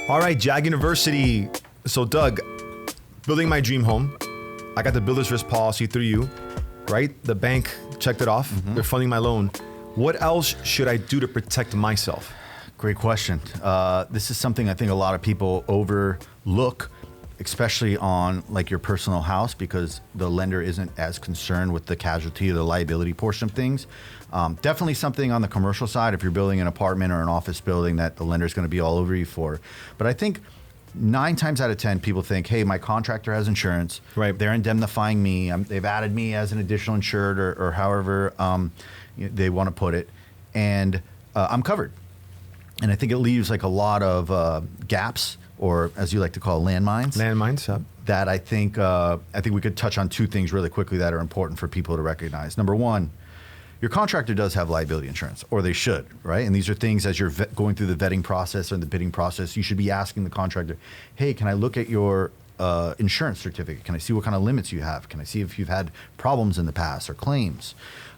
All right, JAG University. So Doug, building my dream home. I got the builder's risk policy through you, right? The bank checked it off. They're funding my loan. What else should I do to protect myself? Great question. This is something I think a lot of people overlook, especially on like your personal house, because the lender isn't as concerned with the casualty or the liability portion of things. Definitely something on the commercial side, if you're building an apartment or an office building, that the lender is going to be all over you for. But I think 9 times out of 10, people think, hey, my contractor has insurance. Right. They're indemnifying me. They've added me as an additional insured or however they want to put it. And I'm covered. And I think it leaves like a lot of gaps, or as you like to call landmines. Landmines, yeah. That I think we could touch on 2 things really quickly that are important for people to recognize. Number one, your contractor does have liability insurance, or they should, right? And these are things as you're going through the vetting process or the bidding process, you should be asking the contractor, hey, can I look at your insurance certificate? Can I see what kind of limits you have? Can I see if you've had problems in the past or claims?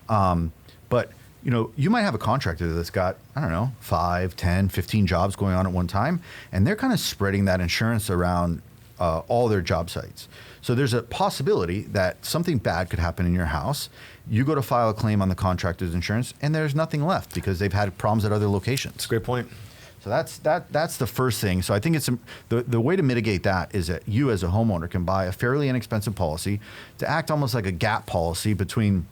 But you might have a contractor that's got, 5, 10, 15 jobs going on at one time, and they're kind of spreading that insurance around all their job sites. So there's a possibility that something bad could happen in your house. You go to file a claim on the contractor's insurance, and there's nothing left because they've had problems at other locations. That's a great point. So that's the first thing. So I think it's the way to mitigate that is that you as a homeowner can buy a fairly inexpensive policy to act almost like a gap policy between,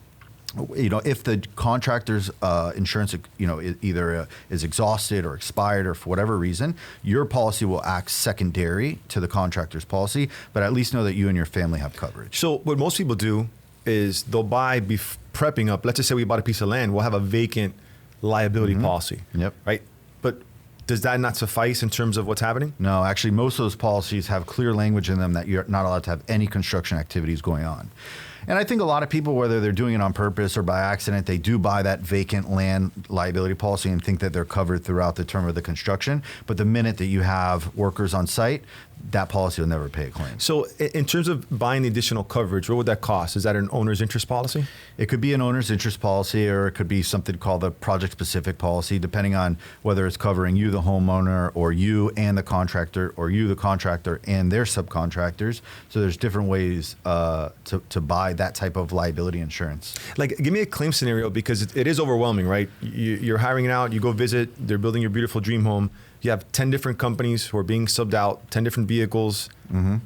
if the contractor's insurance, either is exhausted or expired or for whatever reason, your policy will act secondary to the contractor's policy, but at least know that you and your family have coverage. So what most people do is they'll buy, prepping up, let's just say we bought a piece of land, we'll have a vacant liability policy. Yep. Right? But does that not suffice in terms of what's happening? No, actually, most of those policies have clear language in them that you're not allowed to have any construction activities going on. And I think a lot of people, whether they're doing it on purpose or by accident, they do buy that vacant land liability policy and think that they're covered throughout the term of the construction. But the minute that you have workers on site, that policy will never pay a claim. So in terms of buying the additional coverage, what would that cost? Is that an owner's interest policy? It could be an owner's interest policy, or it could be something called a project-specific policy, depending on whether it's covering you, the homeowner, or you and the contractor, or you, the contractor, and their subcontractors. So there's different ways to buy that type of liability insurance. Like, give me a claim scenario, because it is overwhelming, right? You're hiring it out, you go visit, they're building your beautiful dream home. You have 10 different companies who are being subbed out, 10 different vehicles,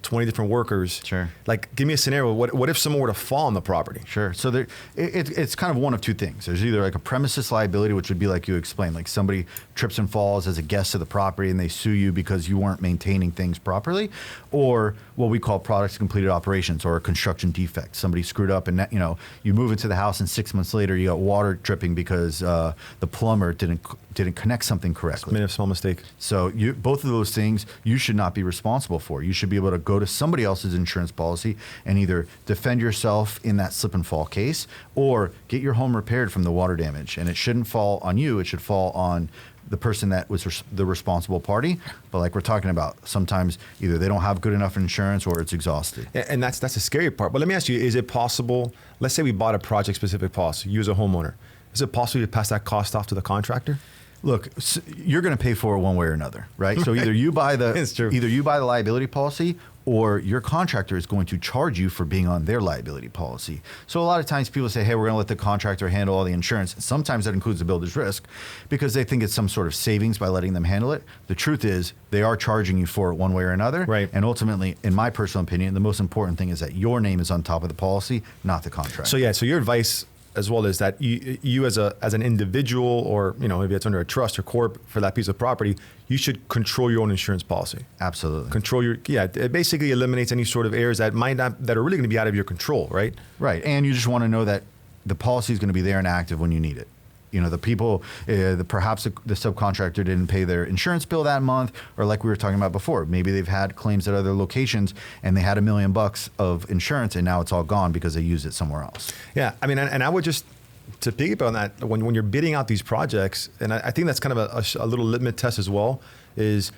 20 different workers. Sure. Like, give me a scenario. What if someone were to fall on the property? Sure. So it's kind of one of 2 things. There's either like a premises liability, which would be like you explained, like somebody trips and falls as a guest of the property and they sue you because you weren't maintaining things properly, or what we call products completed operations, or a construction defect. Somebody screwed up and you move into the house and 6 months later you got water dripping because the plumber didn't connect something correctly. Made a small mistake. So both of those things you should not be responsible for. You should be able to go to somebody else's insurance policy and either defend yourself in that slip and fall case, or get your home repaired from the water damage. And it shouldn't fall on you. It should fall on the person that was the responsible party. But like we're talking about, sometimes either they don't have good enough insurance or it's exhausted. And that's the scary part. But let me ask you, is it possible, let's say we bought a project-specific policy, you as a homeowner, is it possible to pass that cost off to the contractor? Look, you're going to pay for it one way or another, right? So either you buy the liability policy, or your contractor is going to charge you for being on their liability policy. So a lot of times people say, hey, we're going to let the contractor handle all the insurance. Sometimes that includes the builder's risk, because they think it's some sort of savings by letting them handle it. The truth is they are charging you for it one way or another. Right. And ultimately, in my personal opinion, the most important thing is that your name is on top of the policy, not the contractor. So your advice as well is that you as an individual, or maybe it's under a trust or corp for that piece of property, you should control your own insurance policy. Absolutely. It basically eliminates any sort of errors that are really going to be out of your control, right? Right. And you just want to know that the policy is going to be there and active when you need it. The people, perhaps the subcontractor didn't pay their insurance bill that month, or like we were talking about before, maybe they've had claims at other locations and they had $1 million of insurance and now it's all gone because they used it somewhere else. Yeah, I mean, and I would just, to piggyback on that, when you're bidding out these projects, and I think that's kind of a little litmus test as well, is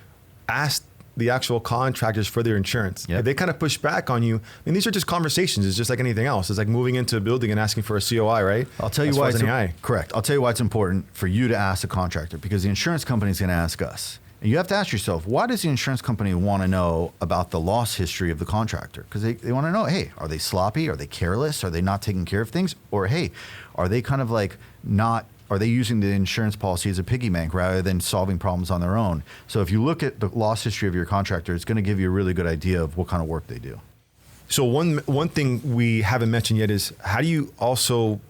ask the actual contractors for their insurance. Yep. If they kind of push back on you, I mean, these are just conversations. It's just like anything else. It's like moving into a building and asking for a COI, right? I'll tell you why it's correct. I'll tell you why it's important for you to ask a contractor, because the insurance company is going to ask us. And you have to ask yourself, why does the insurance company want to know about the loss history of the contractor? Because they want to know, hey, are they sloppy? Are they careless? Are they not taking care of things? Or, hey, are they kind of like are they using the insurance policy as a piggy bank rather than solving problems on their own? So if you look at the loss history of your contractor, it's going to give you a really good idea of what kind of work they do. So one thing we haven't mentioned yet is, how do you also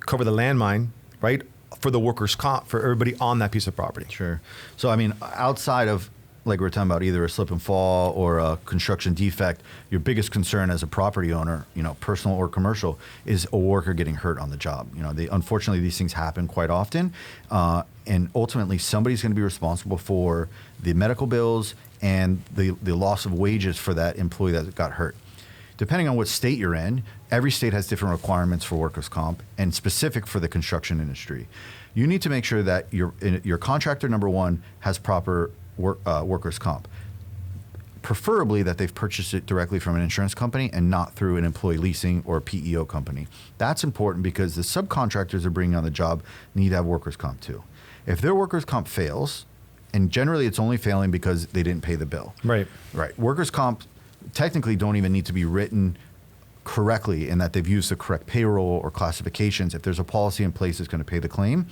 cover the landmine, right, for the workers' comp for everybody on that piece of property? Sure. So, I mean, outside of, like we're talking about, either a slip and fall or a construction defect, your biggest concern as a property owner, personal or commercial, is a worker getting hurt on the job. Unfortunately, these things happen quite often. And ultimately, somebody's going to be responsible for the medical bills and the loss of wages for that employee that got hurt. Depending on what state you're in, every state has different requirements for workers' comp, and specific for the construction industry. You need to make sure that your contractor, number one, has proper workers' comp. Preferably that they've purchased it directly from an insurance company and not through an employee leasing or a PEO company. That's important because the subcontractors are bringing on the job need to have workers' comp too. If their workers' comp fails, and generally it's only failing because they didn't pay the bill. Right. Workers' comp technically don't even need to be written correctly in that they've used the correct payroll or classifications. If there's a policy in place that's going to pay the claim.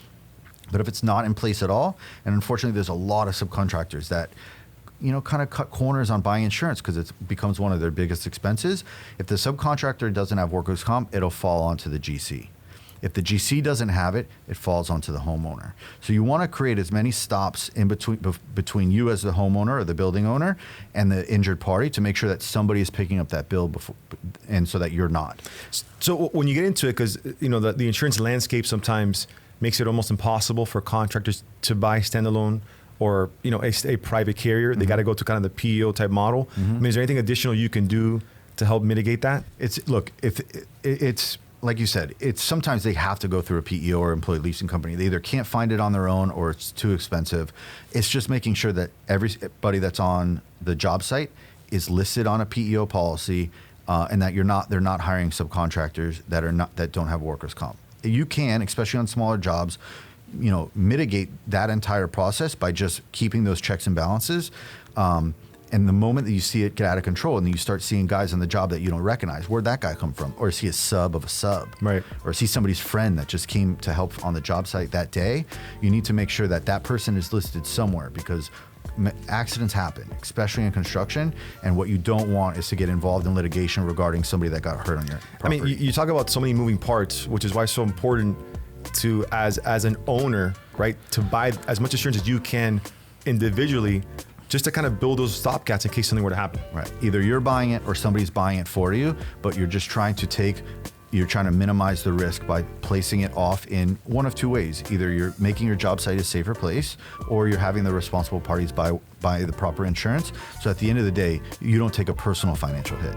But if it's not in place at all, and unfortunately there's a lot of subcontractors that kind of cut corners on buying insurance because it becomes one of their biggest expenses. If the subcontractor doesn't have workers' comp, it'll fall onto the GC. If the GC doesn't have it, it falls onto the homeowner. So you want to create as many stops in between you as the homeowner or the building owner and the injured party to make sure that somebody is picking up that bill before, and so that you're not. So when you get into it, because the insurance landscape sometimes makes it almost impossible for contractors to buy standalone or a private carrier. They got to go to kind of the PEO type model. I mean, is there anything additional you can do to help mitigate that? It's like you said, it's sometimes they have to go through a PEO or employee leasing company. They either can't find it on their own or it's too expensive. It's just making sure that everybody that's on the job site is listed on a PEO policy, and that they're not hiring subcontractors that don't have workers' comp. You can, especially on smaller jobs, mitigate that entire process by just keeping those checks and balances. And the moment that you see it get out of control and you start seeing guys on the job that you don't recognize, where'd that guy come from? Or is he a sub of a sub? Right. Or is he somebody's friend that just came to help on the job site that day? You need to make sure that person is listed somewhere because accidents happen, especially in construction. And what you don't want is to get involved in litigation regarding somebody that got hurt on your property. I mean, you talk about so many moving parts, which is why it's so important to, as an owner, right, to buy as much insurance as you can individually, just to kind of build those stopgaps in case something were to happen. Right. Either you're buying it or somebody's buying it for you, but you're just trying to minimize the risk by placing it off in one of two ways. Either you're making your job site a safer place or you're having the responsible parties buy the proper insurance. So at the end of the day, you don't take a personal financial hit.